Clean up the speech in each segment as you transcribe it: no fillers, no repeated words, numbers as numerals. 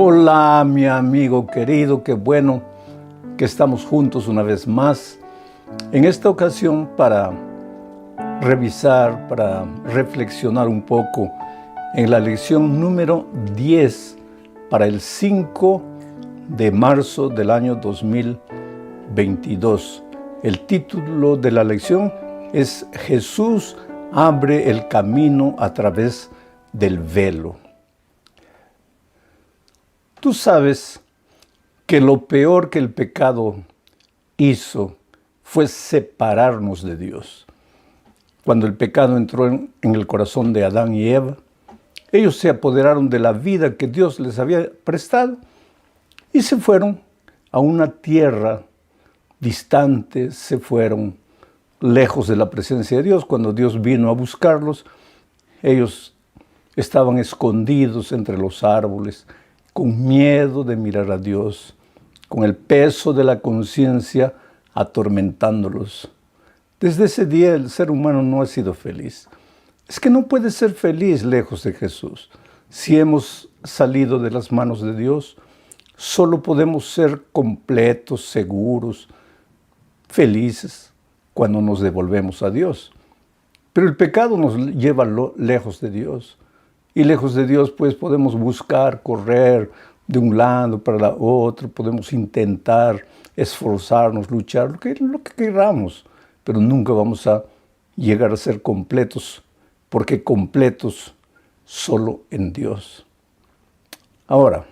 Hola, mi amigo querido, qué bueno que estamos juntos una vez más. En esta ocasión para revisar, para reflexionar un poco en la lección número 10 para el 5 de marzo del año 2022. El título de la lección es Jesús abre el camino a través del velo. Tú sabes que lo peor que el pecado hizo fue separarnos de Dios. Cuando el pecado entró en el corazón de Adán y Eva, ellos se apoderaron de la vida que Dios les había prestado y se fueron a una tierra distante, se fueron lejos de la presencia de Dios. Cuando Dios vino a buscarlos, ellos estaban escondidos entre los árboles, con miedo de mirar a Dios, con el peso de la conciencia atormentándolos. Desde ese día el ser humano no ha sido feliz. Es que no puede ser feliz lejos de Jesús. Si hemos salido de las manos de Dios, solo podemos ser completos, seguros, felices cuando nos devolvemos a Dios. Pero el pecado nos lleva lejos de Dios. Y lejos de Dios, pues, podemos buscar, correr de un lado para el otro, podemos intentar, esforzarnos, luchar, lo que queramos, pero nunca vamos a llegar a ser completos, porque completos solo en Dios. Ahora,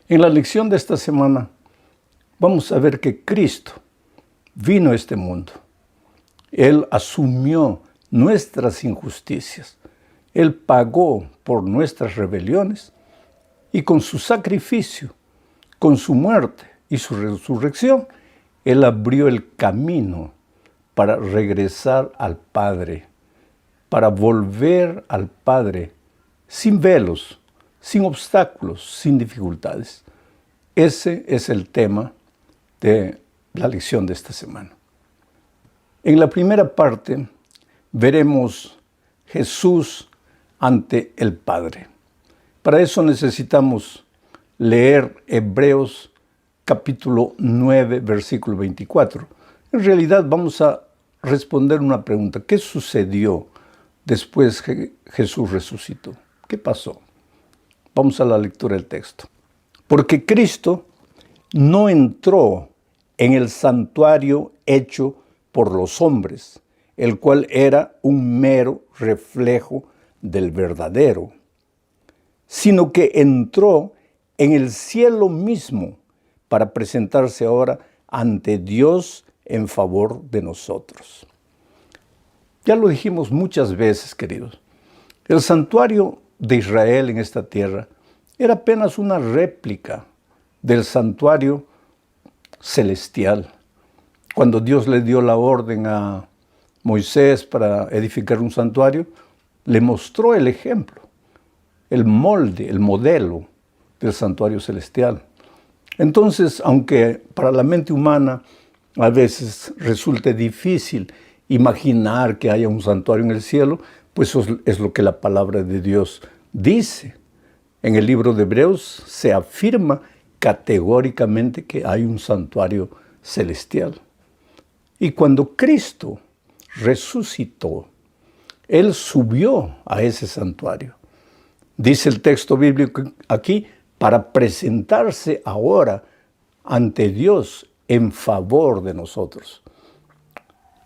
en la lección de esta semana, vamos a ver que Cristo vino a este mundo. Él asumió nuestras injusticias. Él pagó por nuestras rebeliones y con su sacrificio, con su muerte y su resurrección, Él abrió el camino para regresar al Padre, para volver al Padre sin velos, sin obstáculos, sin dificultades. Ese es el tema de la lección de esta semana. En la primera parte veremos Jesús ante el Padre. Para eso necesitamos leer Hebreos capítulo 9, versículo 24. En realidad vamos a responder una pregunta. ¿Qué sucedió después que Jesús resucitó? ¿Qué pasó? Vamos a la lectura del texto. Porque Cristo no entró en el santuario hecho por los hombres, el cual era un mero reflejo del verdadero, sino que entró en el cielo mismo para presentarse ahora ante Dios en favor de nosotros. Ya lo dijimos muchas veces, queridos. El santuario de Israel en esta tierra era apenas una réplica del santuario celestial. Cuando Dios le dio la orden a Moisés para edificar un santuario, le mostró el ejemplo, el molde, el modelo del santuario celestial. Entonces, aunque para la mente humana a veces resulte difícil imaginar que haya un santuario en el cielo, pues eso es lo que la palabra de Dios dice. En el libro de Hebreos se afirma categóricamente que hay un santuario celestial. Y cuando Cristo resucitó, Él subió a ese santuario. Dice el texto bíblico aquí, para presentarse ahora ante Dios en favor de nosotros,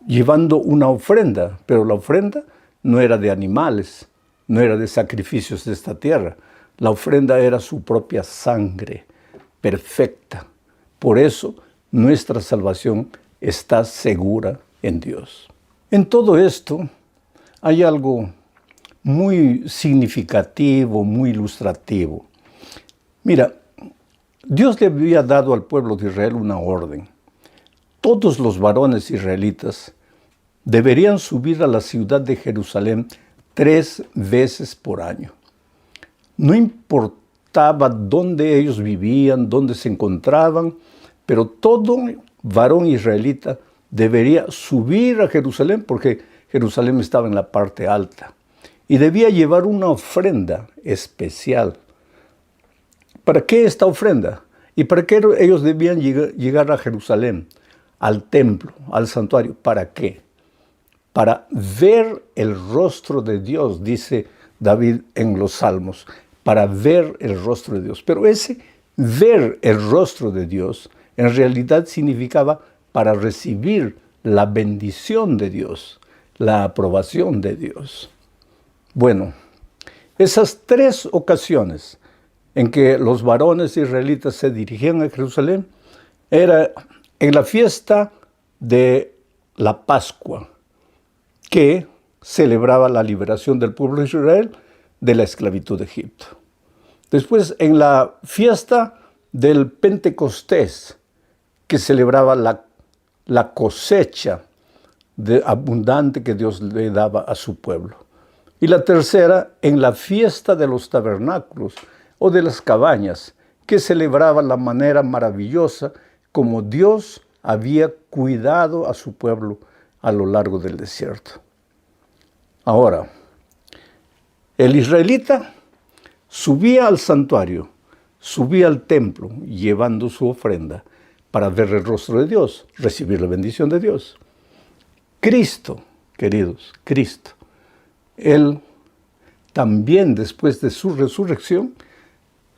llevando una ofrenda, pero la ofrenda no era de animales, no era de sacrificios de esta tierra. La ofrenda era su propia sangre, perfecta. Por eso nuestra salvación está segura en Dios. En todo esto hay algo muy significativo, muy ilustrativo. Mira, Dios le había dado al pueblo de Israel una orden. Todos los varones israelitas deberían subir a la ciudad de Jerusalén 3 veces por año. No importaba dónde ellos vivían, dónde se encontraban, pero todo varón israelita debería subir a Jerusalén porque Jerusalén estaba en la parte alta y debía llevar una ofrenda especial. ¿Para qué esta ofrenda? ¿Y para qué ellos debían llegar a Jerusalén, al templo, al santuario? ¿Para qué? Para ver el rostro de Dios, dice David en los Salmos, para ver el rostro de Dios. Pero ese ver el rostro de Dios en realidad significaba para recibir la bendición de Dios, la aprobación de Dios. Bueno, esas 3 ocasiones en que los varones israelitas se dirigían a Jerusalén era en la fiesta de la Pascua, que celebraba la liberación del pueblo de Israel de la esclavitud de Egipto. Después, en la fiesta del Pentecostés, que celebraba la cosecha abundante que Dios le daba a su pueblo. Y la tercera, en la fiesta de los tabernáculos o de las cabañas, que celebraba la manera maravillosa como Dios había cuidado a su pueblo a lo largo del desierto. Ahora, el israelita subía al santuario, subía al templo llevando su ofrenda para ver el rostro de Dios, recibir la bendición de Dios. Cristo, queridos, Cristo, Él también después de su resurrección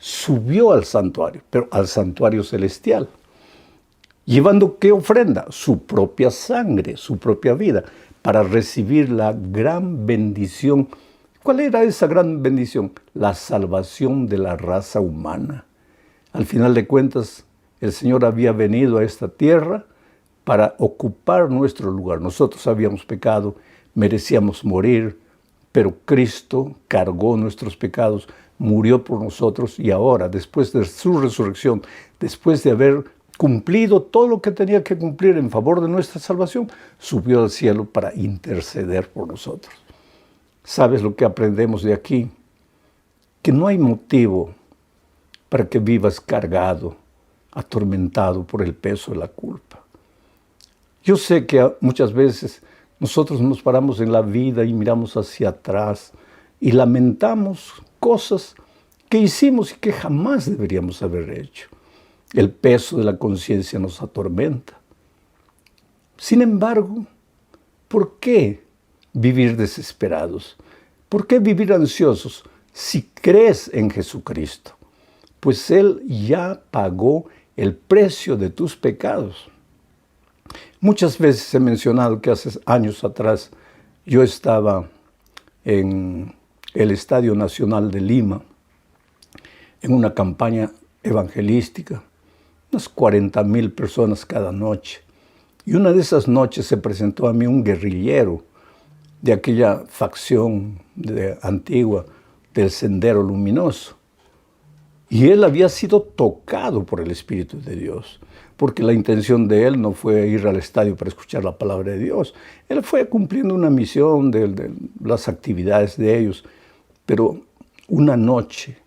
subió al santuario, pero al santuario celestial. ¿Llevando qué ofrenda? Su propia sangre, su propia vida, para recibir la gran bendición. ¿Cuál era esa gran bendición? La salvación de la raza humana. Al final de cuentas, el Señor había venido a esta tierra para ocupar nuestro lugar. Nosotros habíamos pecado, merecíamos morir, pero Cristo cargó nuestros pecados, murió por nosotros y ahora, después de su resurrección, después de haber cumplido todo lo que tenía que cumplir en favor de nuestra salvación, subió al cielo para interceder por nosotros. ¿Sabes lo que aprendemos de aquí? Que no hay motivo para que vivas cargado, atormentado por el peso de la culpa. Yo sé que muchas veces nosotros nos paramos en la vida y miramos hacia atrás y lamentamos cosas que hicimos y que jamás deberíamos haber hecho. El peso de la conciencia nos atormenta. Sin embargo, ¿por qué vivir desesperados? ¿Por qué vivir ansiosos si crees en Jesucristo? Pues Él ya pagó el precio de tus pecados. Muchas veces he mencionado que hace años atrás yo estaba en el Estadio Nacional de Lima en una campaña evangelística, unas 40,000 personas cada noche. Y una de esas noches se presentó a mí un guerrillero de aquella facción antigua del Sendero Luminoso. Y él había sido tocado por el Espíritu de Dios, porque la intención de él no fue ir al estadio para escuchar la palabra de Dios. Él fue cumpliendo una misión de las actividades de ellos. Pero una noche,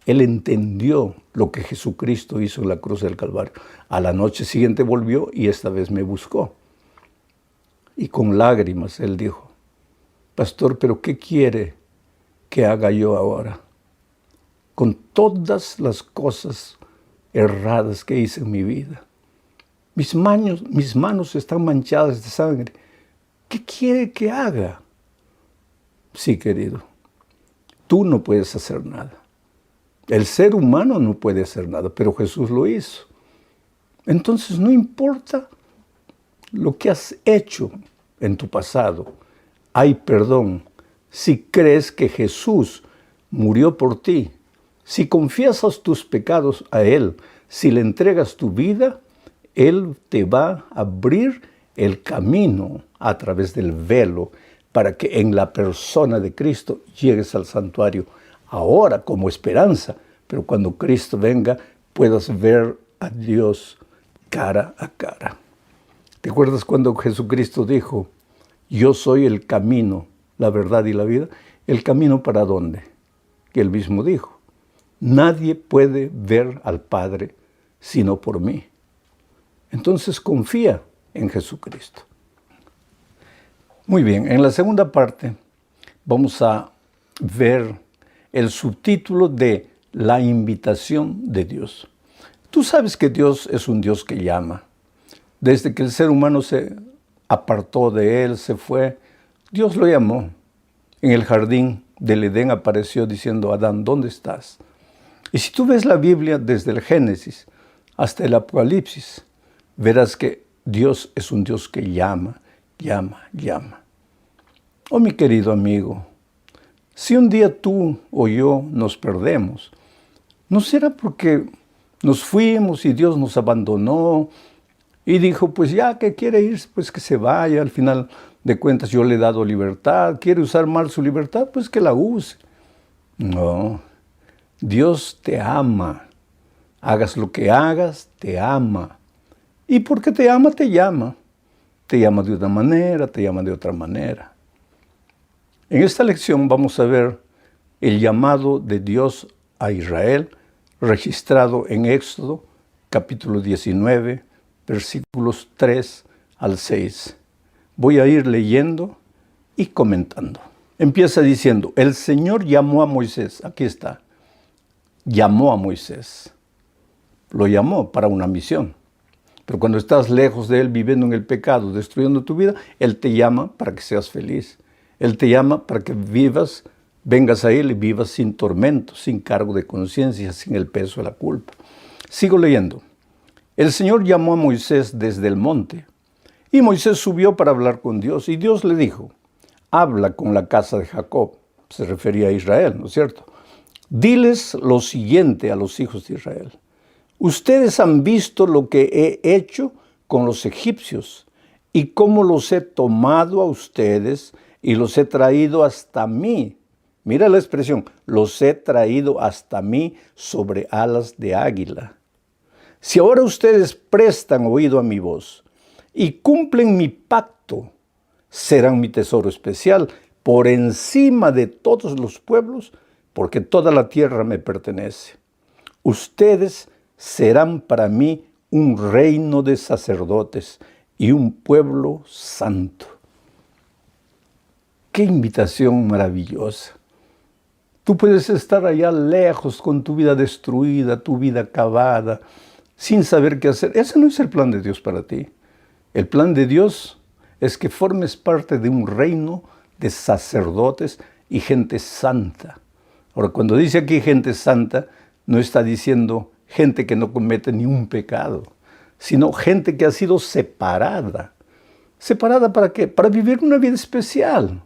él entendió lo que Jesucristo hizo en la cruz del Calvario. A la noche siguiente volvió y esta vez me buscó. Y con lágrimas él dijo: Pastor, ¿pero qué quiere que haga yo ahora? Con todas las cosas erradas que hice en mi vida. Mis manos están manchadas de sangre. ¿Qué quiere que haga? Sí, querido, tú no puedes hacer nada. El ser humano no puede hacer nada, pero Jesús lo hizo. Entonces no importa lo que has hecho en tu pasado, hay perdón. Si crees que Jesús murió por ti, si confiesas tus pecados a Él, si le entregas tu vida, Él te va a abrir el camino a través del velo para que en la persona de Cristo llegues al santuario ahora como esperanza, pero cuando Cristo venga puedas ver a Dios cara a cara. ¿Te acuerdas cuando Jesucristo dijo: yo soy el camino, la verdad y la vida? ¿El camino para dónde? Que Él mismo dijo: nadie puede ver al Padre sino por mí. Entonces confía en Jesucristo. Muy bien, en la segunda parte vamos a ver el subtítulo de la invitación de Dios. Tú sabes que Dios es un Dios que llama. Desde que el ser humano se apartó de Él, se fue, Dios lo llamó. En el jardín del Edén apareció diciendo: Adán, ¿dónde estás? Y si tú ves la Biblia desde el Génesis hasta el Apocalipsis, verás que Dios es un Dios que llama, llama, llama. Oh, mi querido amigo, si un día tú o yo nos perdemos, ¿no será porque nos fuimos y Dios nos abandonó y dijo, pues ya que quiere irse, pues que se vaya? Al final de cuentas yo le he dado libertad. ¿Quiere usar mal su libertad? Pues que la use. No, Dios te ama. Hagas lo que hagas, te ama. Y porque te ama, te llama. Te llama de una manera, te llama de otra manera. En esta lección vamos a ver el llamado de Dios a Israel, registrado en Éxodo, capítulo 19, versículos 3 al 6. Voy a ir leyendo y comentando. Empieza diciendo: el Señor llamó a Moisés. Aquí está. Llamó a Moisés. Lo llamó para una misión. Pero cuando estás lejos de Él, viviendo en el pecado, destruyendo tu vida, Él te llama para que seas feliz. Él te llama para que vivas, vengas a Él y vivas sin tormento, sin cargo de conciencia, sin el peso de la culpa. Sigo leyendo. El Señor llamó a Moisés desde el monte, y Moisés subió para hablar con Dios, y Dios le dijo: habla con la casa de Jacob. Se refería a Israel, ¿no es cierto? Diles lo siguiente a los hijos de Israel: ustedes han visto lo que he hecho con los egipcios y cómo los he tomado a ustedes y los he traído hasta mí. Mira la expresión: los he traído hasta mí sobre alas de águila. Si ahora ustedes prestan oído a mi voz y cumplen mi pacto, serán mi tesoro especial por encima de todos los pueblos, porque toda la tierra me pertenece. Ustedes serán para mí un reino de sacerdotes y un pueblo santo. ¡Qué invitación maravillosa! Tú puedes estar allá lejos con tu vida destruida, tu vida acabada, sin saber qué hacer. Ese no es el plan de Dios para ti. El plan de Dios es que formes parte de un reino de sacerdotes y gente santa. Ahora, cuando dice aquí gente santa, no está diciendo gente que no comete ni un pecado, sino gente que ha sido separada. ¿Separada para qué? Para vivir una vida especial.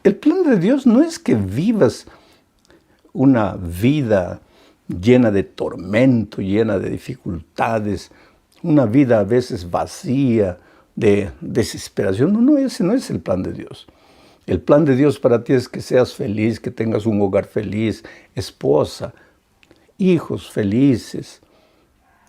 El plan de Dios no es que vivas una vida llena de tormento, llena de dificultades, una vida a veces vacía, de desesperación. No, ese no es el plan de Dios. El plan de Dios para ti es que seas feliz, que tengas un hogar feliz, esposa, hijos felices,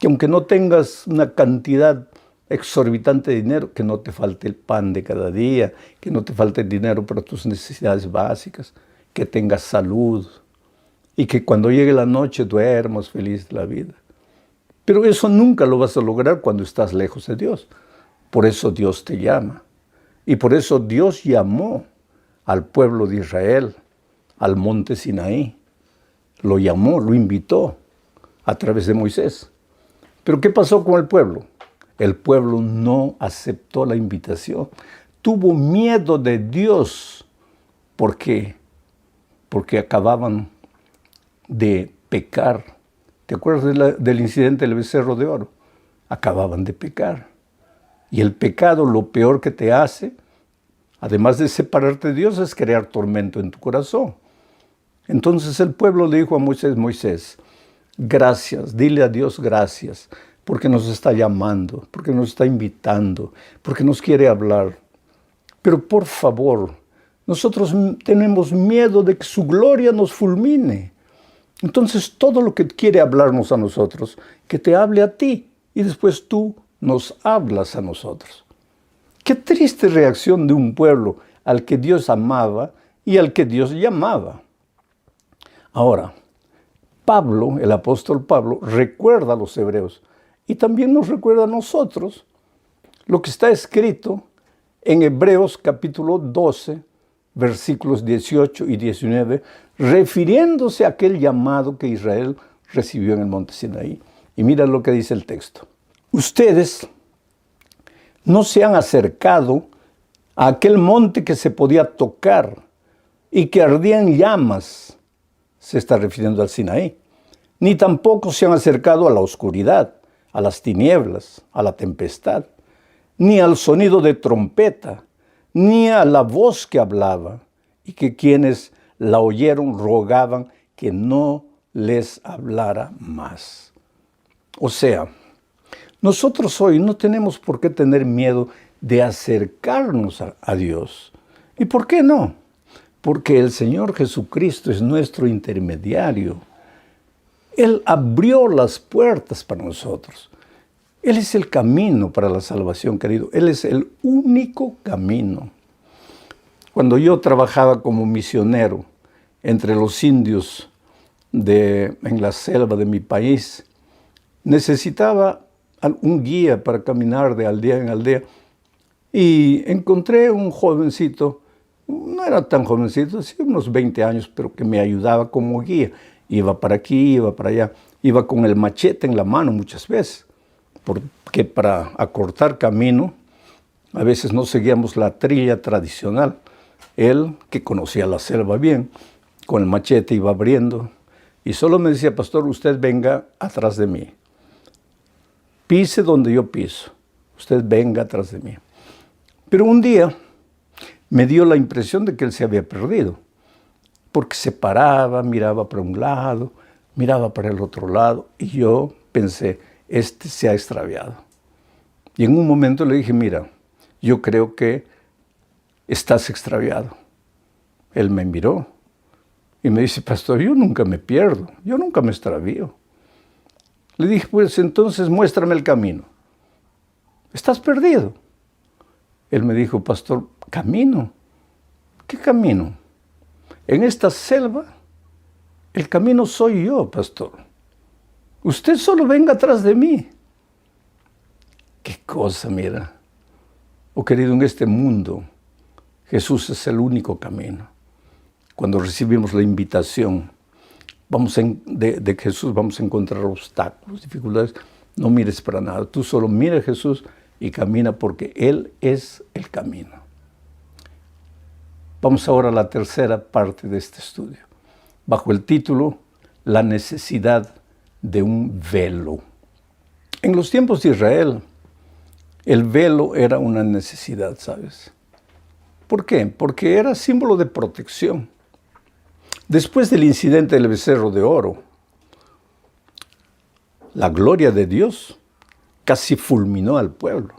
que aunque no tengas una cantidad exorbitante de dinero, que no te falte el pan de cada día, que no te falte el dinero para tus necesidades básicas, que tengas salud y que cuando llegue la noche duermas feliz de la vida. Pero eso nunca lo vas a lograr cuando estás lejos de Dios. Por eso Dios te llama. Y por eso Dios llamó al pueblo de Israel al monte Sinaí. Lo llamó, lo invitó a través de Moisés. Pero ¿qué pasó con el pueblo? El pueblo no aceptó la invitación. Tuvo miedo de Dios. ¿Por qué? Porque acababan de pecar. ¿Te acuerdas del incidente del becerro de oro? Acababan de pecar. Y el pecado, lo peor que te hace, además de separarte de Dios, es crear tormento en tu corazón. Entonces el pueblo le dijo a Moisés: Moisés, gracias, dile a Dios gracias, porque nos está llamando, porque nos está invitando, porque nos quiere hablar. Pero por favor, nosotros tenemos miedo de que su gloria nos fulmine. Entonces todo lo que quiere hablarnos a nosotros, que te hable a ti y después tú nos hablas a nosotros. Qué triste reacción de un pueblo al que Dios amaba y al que Dios llamaba. Ahora, Pablo, el apóstol Pablo, recuerda a los hebreos y también nos recuerda a nosotros lo que está escrito en Hebreos capítulo 12, versículos 18 y 19, refiriéndose a aquel llamado que Israel recibió en el monte Sinaí. Y mira lo que dice el texto. Ustedes no se han acercado a aquel monte que se podía tocar y que ardía en llamas, se está refiriendo al Sinaí, ni tampoco se han acercado a la oscuridad, a las tinieblas, a la tempestad, ni al sonido de trompeta, ni a la voz que hablaba, y que quienes la oyeron rogaban que no les hablara más. O sea, nosotros hoy no tenemos por qué tener miedo de acercarnos a Dios. ¿Y por qué no? Porque el Señor Jesucristo es nuestro intermediario. Él abrió las puertas para nosotros. Él es el camino para la salvación, querido. Él es el único camino. Cuando yo trabajaba como misionero entre los indios en la selva de mi país, necesitaba un guía para caminar de aldea en aldea. Y encontré un jovencito, no era tan jovencito, sí, unos 20 años, pero que me ayudaba como guía. Iba para aquí, iba para allá, iba con el machete en la mano muchas veces, porque para acortar camino, a veces no seguíamos la trilla tradicional. Él, que conocía la selva bien, con el machete iba abriendo, y solo me decía, pastor, usted venga atrás de mí. Pise donde yo piso, usted venga atrás de mí. Pero un día me dio la impresión de que él se había perdido, porque se paraba, miraba para un lado, miraba para el otro lado, y yo pensé, este se ha extraviado. Y en un momento le dije, mira, yo creo que estás extraviado. Él me miró y me dice, pastor, yo nunca me pierdo, yo nunca me extravío. Le dije, pues entonces muéstrame el camino. ¿Estás perdido? Él me dijo, pastor, ¿camino? ¿Qué camino? En esta selva, el camino soy yo, pastor. Usted solo venga atrás de mí. Qué cosa, mira. Oh, querido, en este mundo, Jesús es el único camino. Cuando recibimos la invitación de Jesús, vamos a encontrar obstáculos, dificultades. No mires para nada. Tú solo mira a Jesús y camina porque Él es el camino. Vamos ahora a la tercera parte de este estudio, bajo el título La necesidad de un velo. En los tiempos de Israel, el velo era una necesidad, ¿sabes? ¿Por qué? Porque era símbolo de protección. Después del incidente del becerro de oro, la gloria de Dios casi fulminó al pueblo.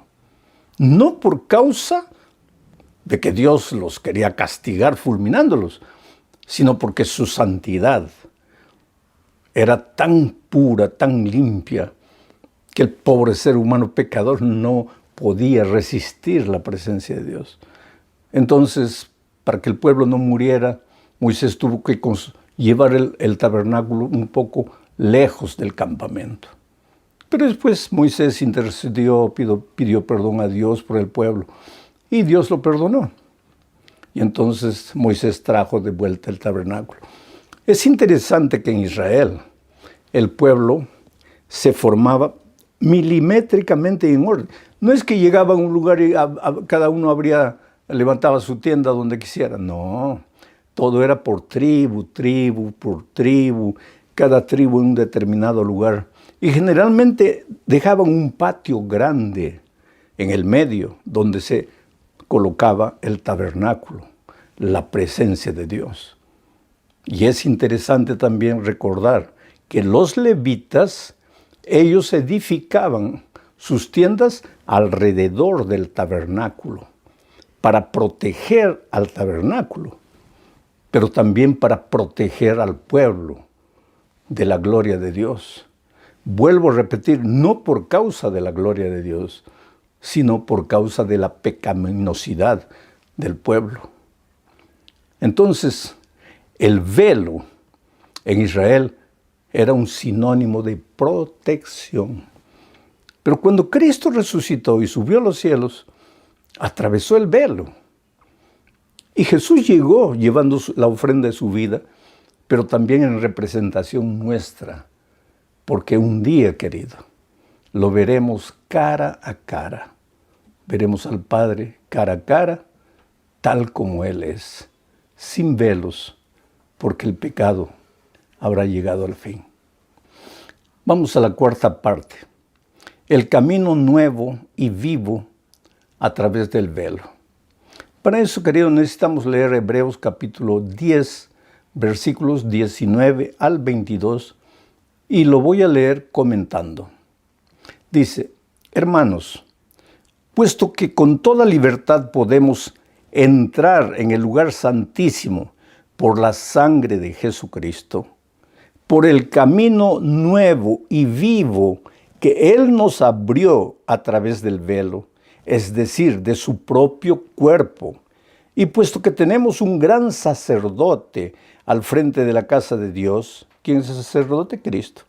No por causa de que Dios los quería castigar fulminándolos, sino porque su santidad era tan pura, tan limpia, que el pobre ser humano pecador no podía resistir la presencia de Dios. Entonces, para que el pueblo no muriera, Moisés tuvo que llevar el tabernáculo un poco lejos del campamento. Pero después Moisés intercedió, pidió perdón a Dios por el pueblo, y Dios lo perdonó. Y entonces Moisés trajo de vuelta el tabernáculo. Es interesante que en Israel el pueblo se formaba milimétricamente en orden. No es que llegaba a un lugar y cada uno levantaba su tienda donde quisiera. No, todo era por tribu, cada tribu en un determinado lugar. Y generalmente dejaban un patio grande en el medio donde se colocaba el tabernáculo, la presencia de Dios. Y es interesante también recordar que los levitas, ellos edificaban sus tiendas alrededor del tabernáculo para proteger al tabernáculo, pero también para proteger al pueblo de la gloria de Dios. Vuelvo a repetir, no por causa de la gloria de Dios, sino por causa de la pecaminosidad del pueblo. Entonces, el velo en Israel era un sinónimo de protección. Pero cuando Cristo resucitó y subió a los cielos, atravesó el velo Y Jesús llegó llevando la ofrenda de su vida, pero también en representación nuestra, porque un día, querido, lo veremos cara a cara. Veremos al Padre cara a cara, tal como Él es, sin velos, porque el pecado habrá llegado al fin. Vamos a la cuarta parte. El camino nuevo y vivo a través del velo. Para eso, querido, necesitamos leer Hebreos capítulo 10, versículos 19 al 22, y lo voy a leer comentando. Dice: hermanos, puesto que con toda libertad podemos entrar en el lugar santísimo por la sangre de Jesucristo, por el camino nuevo y vivo que Él nos abrió a través del velo, es decir, de su propio cuerpo. Y puesto que tenemos un gran sacerdote al frente de la casa de Dios, ¿quién es el sacerdote? Cristo.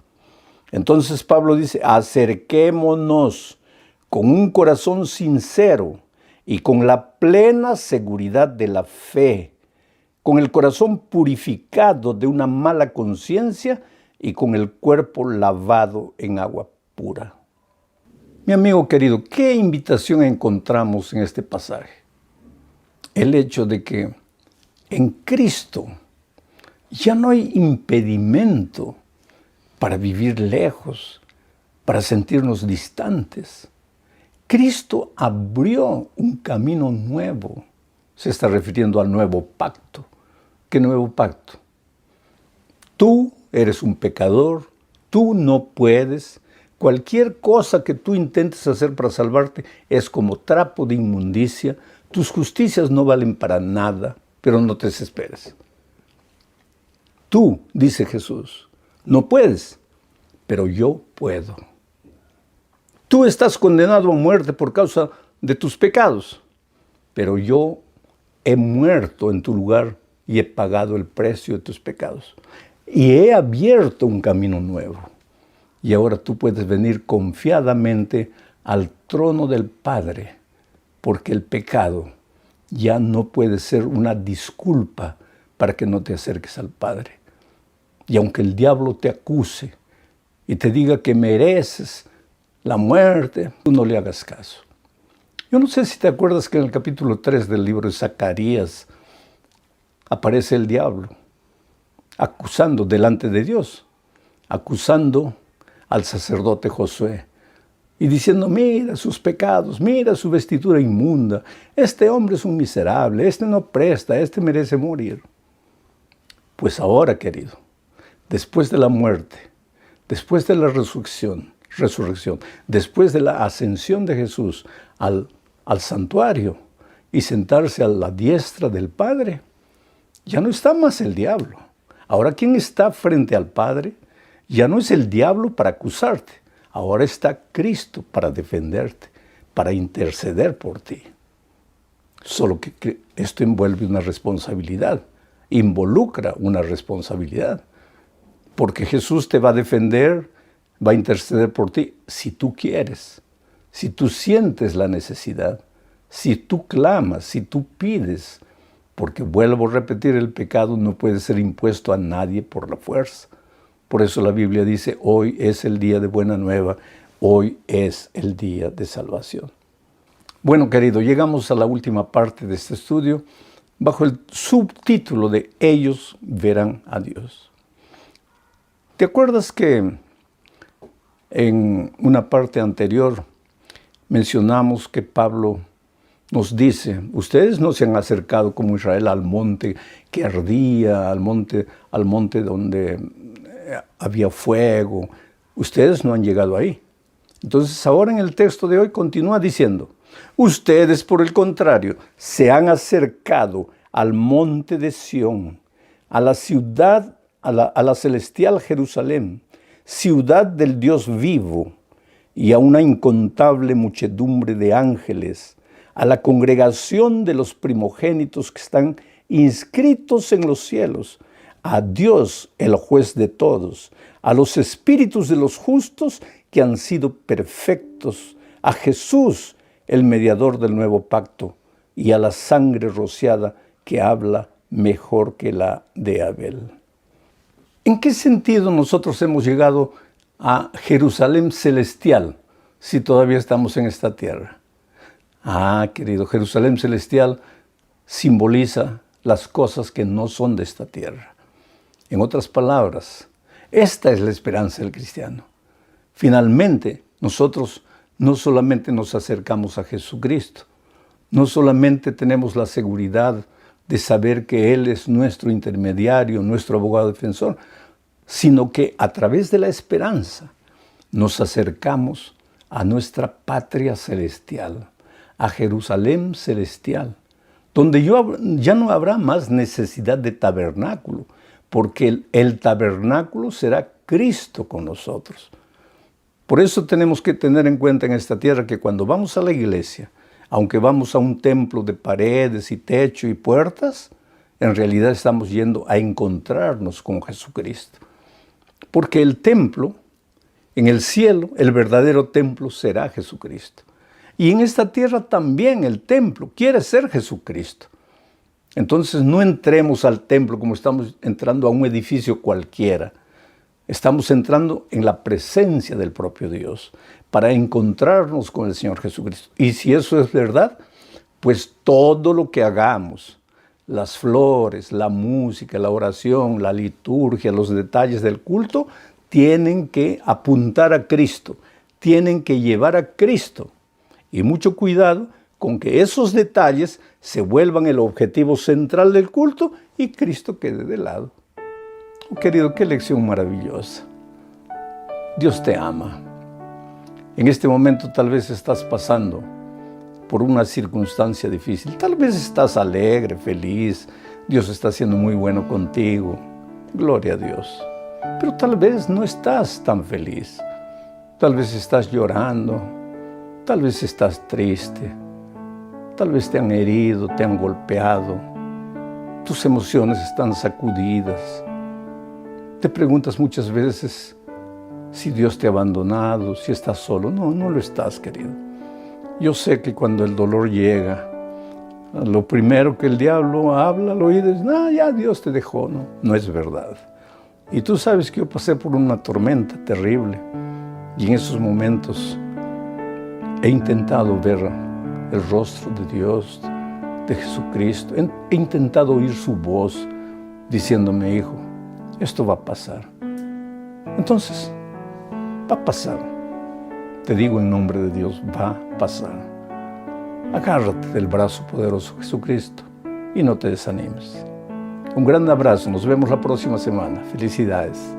Entonces Pablo dice: acerquémonos con un corazón sincero y con la plena seguridad de la fe, con el corazón purificado de una mala conciencia y con el cuerpo lavado en agua pura. Mi amigo querido, ¿qué invitación encontramos en este pasaje? El hecho de que en Cristo ya no hay impedimento para vivir lejos, para sentirnos distantes. Cristo abrió un camino nuevo. Se está refiriendo al nuevo pacto. ¿Qué nuevo pacto? Tú eres un pecador, tú no puedes. Cualquier cosa que tú intentes hacer para salvarte es como trapo de inmundicia. Tus justicias no valen para nada, pero no te desesperes. Tú, dice Jesús, no puedes, pero yo puedo. Tú estás condenado a muerte por causa de tus pecados, pero yo he muerto en tu lugar y he pagado el precio de tus pecados. Y he abierto un camino nuevo. Y ahora tú puedes venir confiadamente al trono del Padre, porque el pecado ya no puede ser una disculpa para que no te acerques al Padre. Y aunque el diablo te acuse y te diga que mereces la muerte, tú no le hagas caso. Yo no sé si te acuerdas que en el capítulo 3 del libro de Zacarías aparece el diablo acusando delante de Dios, acusando al sacerdote Josué y diciendo: mira sus pecados, mira su vestidura inmunda, este hombre es un miserable, este no presta, este merece morir. Pues ahora, querido, después de la muerte, después de la resurrección, después de la ascensión de Jesús al santuario y sentarse a la diestra del Padre, ya no está más el diablo. Ahora, ¿quién está frente al Padre? Ya no es el diablo para acusarte. Ahora está Cristo para defenderte, para interceder por ti. Solo que esto envuelve una responsabilidad, involucra una responsabilidad. Porque Jesús te va a defender, va a interceder por ti si tú quieres, si tú sientes la necesidad, si tú clamas, si tú pides. Porque vuelvo a repetir, el pecado no puede ser impuesto a nadie por la fuerza. Por eso la Biblia dice: hoy es el día de buena nueva, hoy es el día de salvación. Bueno, querido, llegamos a la última parte de este estudio bajo el subtítulo de Ellos verán a Dios. ¿Te acuerdas que en una parte anterior mencionamos que Pablo nos dice: ustedes no se han acercado como Israel al monte que ardía, al monte donde había fuego? Ustedes no han llegado ahí. Entonces ahora en el texto de hoy continúa diciendo: ustedes, por el contrario, se han acercado al monte de Sión, a la ciudad, a la celestial Jerusalén, ciudad del Dios vivo, y a una incontable muchedumbre de ángeles, a la congregación de los primogénitos que están inscritos en los cielos, a Dios, el juez de todos, a los espíritus de los justos que han sido perfectos, a Jesús, el mediador del nuevo pacto, y a la sangre rociada que habla mejor que la de Abel. ¿En qué sentido nosotros hemos llegado a Jerusalén celestial si todavía estamos en esta tierra? Querido, Jerusalén celestial simboliza las cosas que no son de esta tierra. En otras palabras, esta es la esperanza del cristiano. Finalmente, nosotros no solamente nos acercamos a Jesucristo, no solamente tenemos la seguridad de saber que Él es nuestro intermediario, nuestro abogado defensor, sino que a través de la esperanza nos acercamos a nuestra patria celestial, a Jerusalén celestial, donde ya no habrá más necesidad de tabernáculo, porque el tabernáculo será Cristo con nosotros. Por eso tenemos que tener en cuenta en esta tierra que cuando vamos a la iglesia, aunque vamos a un templo de paredes y techo y puertas, en realidad estamos yendo a encontrarnos con Jesucristo. Porque el templo, en el cielo, el verdadero templo será Jesucristo. Y en esta tierra también el templo quiere ser Jesucristo. Entonces no entremos al templo como estamos entrando a un edificio cualquiera. Estamos entrando en la presencia del propio Dios para encontrarnos con el Señor Jesucristo. Y si eso es verdad, pues todo lo que hagamos, las flores, la música, la oración, la liturgia, los detalles del culto, tienen que apuntar a Cristo, tienen que llevar a Cristo. Y mucho cuidado con que esos detalles se vuelvan el objetivo central del culto y Cristo quede de lado. Oh, querido, qué lección maravillosa. Dios te ama. En este momento tal vez estás pasando por una circunstancia difícil. Tal vez estás alegre, feliz. Dios está siendo muy bueno contigo. Gloria a Dios. Pero tal vez no estás tan feliz. Tal vez estás llorando. Tal vez estás triste. Tal vez te han herido, te han golpeado. Tus emociones están sacudidas. Te preguntas muchas veces si Dios te ha abandonado, si estás solo. No, no lo estás, querido. Yo sé que cuando el dolor llega, lo primero que el diablo habla al oído es, ya Dios te dejó. No, no es verdad. Y tú sabes que yo pasé por una tormenta terrible. Y en esos momentos he intentado ver el rostro de Dios, de Jesucristo. He intentado oír su voz diciéndome, hijo, esto va a pasar. Entonces, va a pasar. Te digo en nombre de Dios, va a pasar. Agárrate del brazo poderoso de Jesucristo y no te desanimes. Un gran abrazo, nos vemos la próxima semana. Felicidades.